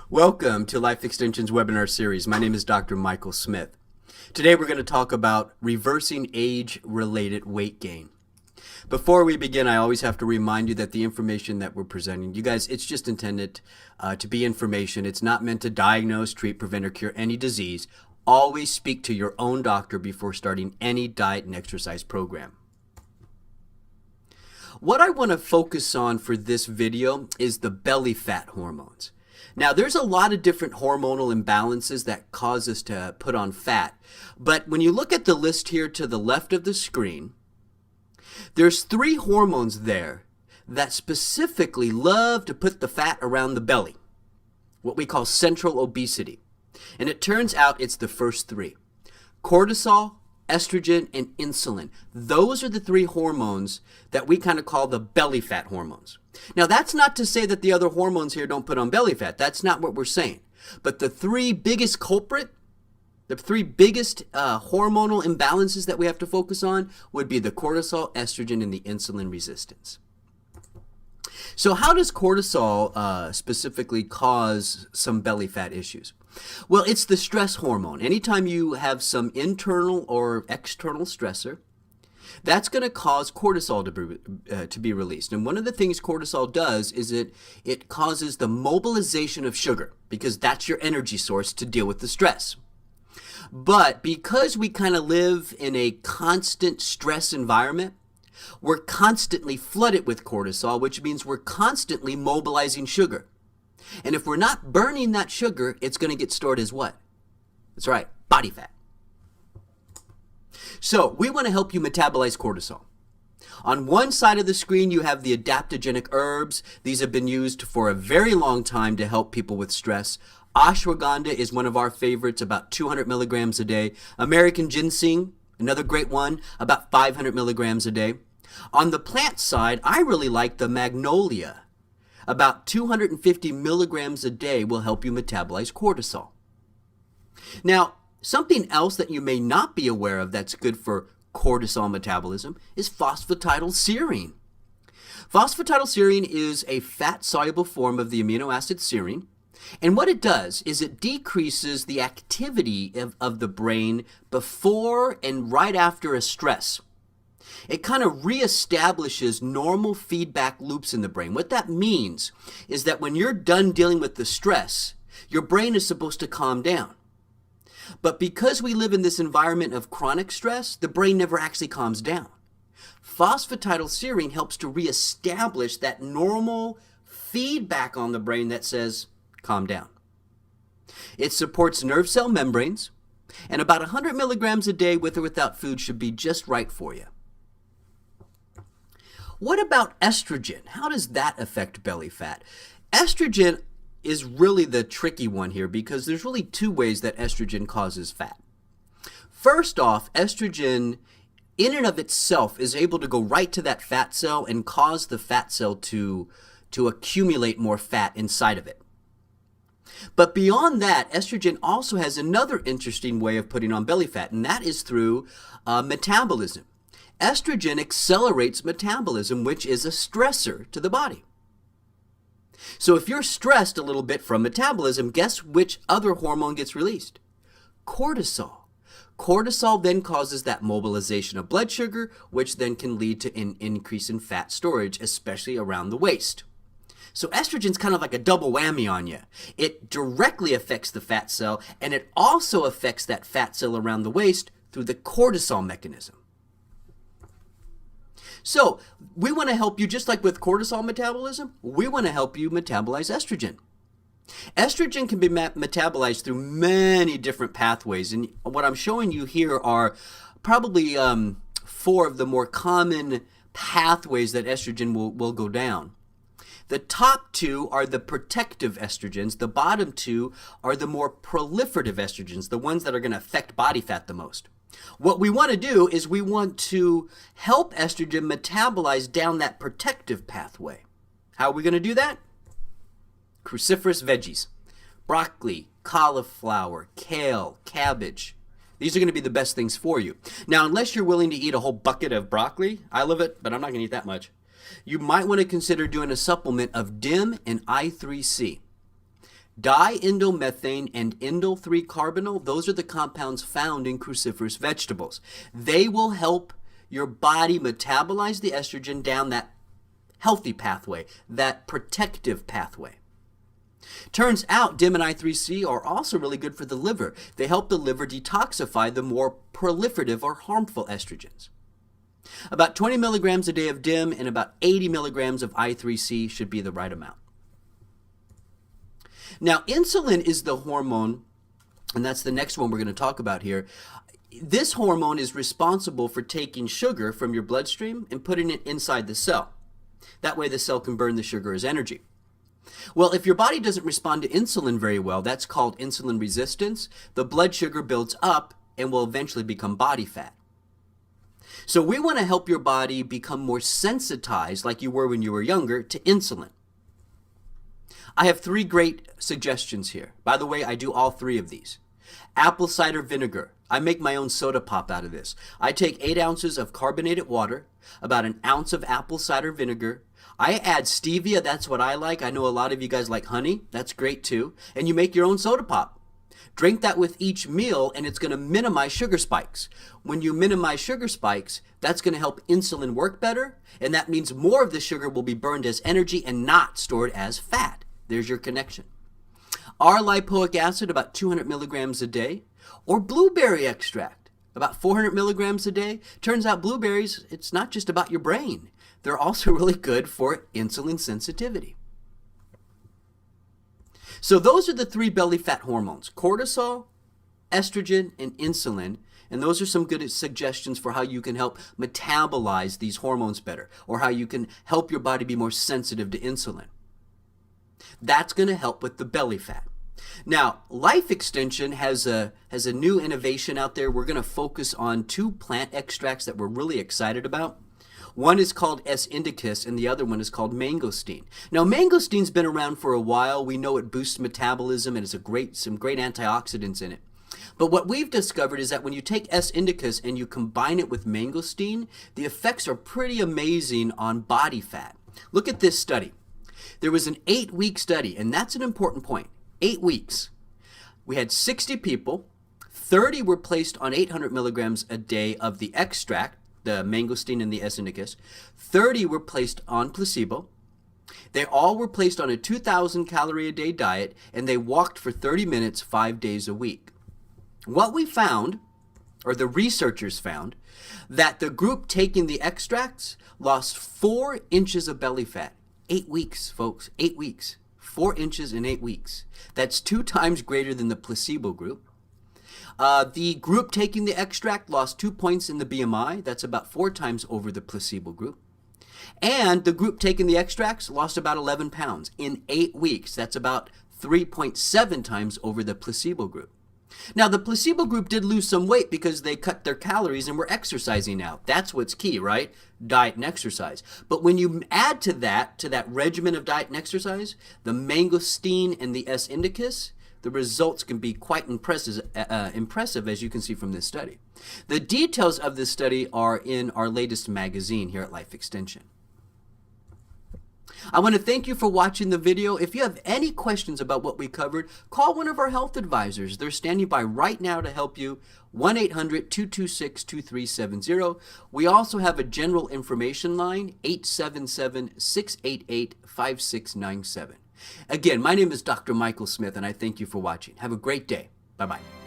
Welcome to Life Extension's webinar series. My name is Dr. Michael Smith. Today we're going to talk about reversing age-related weight gain. Before we begin, I always have to remind you that the information that we're presenting, you guys, it's just intended to be information. It's not meant to diagnose, treat, prevent, or cure any disease. Always speak to your own doctor before starting any diet and exercise program. What I want to focus on for this video is the belly fat hormones. Now, there's a lot of different hormonal imbalances that cause us to put on fat, but when you look at the list here to the left of the screen, there's 3 hormones there that specifically love to put the fat around the belly, what we call central obesity. And it turns out it's the first 3: cortisol, estrogen, and insulin. Those are the 3 hormones that we kind of call the belly fat hormones. Now, that's not to say that the other hormones here don't put on belly fat. That's not what we're saying. But the 3 biggest hormonal imbalances that we have to focus on would be the cortisol, estrogen, and the insulin resistance. So how does cortisol specifically cause some belly fat issues? Well, it's the stress hormone. Anytime you have some internal or external stressor, that's going to cause cortisol to be released. And one of the things cortisol does is it causes the mobilization of sugar, because that's your energy source to deal with the stress. But because we kind of live in a constant stress environment, we're constantly flooded with cortisol, which means we're constantly mobilizing sugar. And if we're not burning that sugar, it's going to get stored as what? That's right, body fat. So we want to help you metabolize cortisol. On one side of the screen, you have the adaptogenic herbs. These have been used for a very long time to help people with stress. Ashwagandha is one of our favorites, about 200 milligrams a day. American ginseng, another great one, about 500 milligrams a day. On the plant side, I really like the magnolia. About 250 milligrams a day will help you metabolize cortisol. Now, something else that you may not be aware of that's good for cortisol metabolism is phosphatidylserine. Phosphatidylserine is a fat-soluble form of the amino acid serine. And what it does is it decreases the activity of the brain before and right after a stress. It kind of reestablishes normal feedback loops in the brain. What that means is that when you're done dealing with the stress, your brain is supposed to calm down. But because we live in this environment of chronic stress, the brain never actually calms down. Phosphatidylserine helps to reestablish that normal feedback on the brain that says, calm down. It supports nerve cell membranes, and about 100 milligrams a day with or without food should be just right for you. What about estrogen? How does that affect belly fat? Estrogen is really the tricky one here, because there's really 2 ways that estrogen causes fat. First off, estrogen in and of itself is able to go right to that fat cell and cause the fat cell to accumulate more fat inside of it. But beyond that, estrogen also has another interesting way of putting on belly fat, and that is through metabolism. Estrogen accelerates metabolism, which is a stressor to the body. So if you're stressed a little bit from metabolism, guess which other hormone gets released? Cortisol. Cortisol then causes that mobilization of blood sugar, which then can lead to an increase in fat storage, especially around the waist. So estrogen's kind of like a double whammy on you. It directly affects the fat cell, and it also affects that fat cell around the waist through the cortisol mechanism. So we want to help you, just like with cortisol metabolism, we want to help you metabolize estrogen. Estrogen can be metabolized through many different pathways, and what I'm showing you here are probably 4 of the more common pathways that estrogen will go down. The top 2 are the protective estrogens. The bottom 2 are the more proliferative estrogens, the ones that are going to affect body fat the most. What we want to do is we want to help estrogen metabolize down that protective pathway. How are we going to do that? Cruciferous veggies, broccoli, cauliflower, kale, cabbage. These are going to be the best things for you. Now, unless you're willing to eat a whole bucket of broccoli, I love it, but I'm not going to eat that much. You might want to consider doing a supplement of DIM and I3C. Diindolylmethane and indole-3-carbinol, those are the compounds found in cruciferous vegetables. They will help your body metabolize the estrogen down that healthy pathway, that protective pathway. Turns out DIM and I3C are also really good for the liver. They help the liver detoxify the more proliferative or harmful estrogens. About 20 milligrams a day of DIM and about 80 milligrams of I3C should be the right amount. Now, insulin is the hormone, and that's the next one we're going to talk about here. This hormone is responsible for taking sugar from your bloodstream and putting it inside the cell. That way the cell can burn the sugar as energy. Well, if your body doesn't respond to insulin very well, that's called insulin resistance, the blood sugar builds up and will eventually become body fat. So we want to help your body become more sensitized, like you were when you were younger, to insulin. I have 3 great suggestions here. By the way, I do all 3 of these. Apple cider vinegar. I make my own soda pop out of this. I take 8 ounces of carbonated water, about an ounce of apple cider vinegar. I add stevia, that's what I like. I know a lot of you guys like honey. That's great too. And you make your own soda pop. Drink that with each meal and it's going to minimize sugar spikes. When you minimize sugar spikes, that's going to help insulin work better, and that means more of the sugar will be burned as energy and not stored as fat. There's your connection. R-lipoic acid, about 200 milligrams a day, or blueberry extract, about 400 milligrams a day. Turns out blueberries, it's not just about your brain. They're also really good for insulin sensitivity. So those are the 3 belly fat hormones: cortisol, estrogen, and insulin. And those are some good suggestions for how you can help metabolize these hormones better, or how you can help your body be more sensitive to insulin. That's going to help with the belly fat. Now, Life Extension has a new innovation out there. We're going to focus on 2 plant extracts that we're really excited about. One is called SIndicus and the other one is called Mangosteen. Now, Mangosteen's been around for a while. We know it boosts metabolism and has some great antioxidants in it. But what we've discovered is that when you take SIndicus and you combine it with Mangosteen, the effects are pretty amazing on body fat. Look at this study. There was an 8-week study, and that's an important point. 8 weeks. We had 60 people. 30 were placed on 800 milligrams a day of the extract, the Mangosteen and the SIndicus. 30 were placed on placebo. They all were placed on a 2,000 calorie a day diet, and they walked for 30 minutes 5 days a week. What we found, or the researchers found, that the group taking the extracts lost 4 inches of belly fat. 8 weeks, folks, 8 weeks. 4 inches in 8 weeks. That's 2 times greater than the placebo group. The group taking the extract lost 2 points in the BMI. That's about 4 times over the placebo group. And the group taking the extracts lost about 11 pounds in 8 weeks. That's about 3.7 times over the placebo group. Now, the placebo group did lose some weight because they cut their calories and were exercising now. That's what's key, right? Diet and exercise. But when you add to that regimen of diet and exercise, the Mangosteen and the SIndicus, the results can be quite impressive, as you can see from this study. The details of this study are in our latest magazine here at Life Extension. I want to thank you for watching the video. If you have any questions about what we covered, call one of our health advisors. They're standing by right now to help you. 1-800-226-2370. We also have a general information line, 877-688-5697. Again, my name is Dr. Michael Smith, and I thank you for watching. Have a great day. Bye-bye.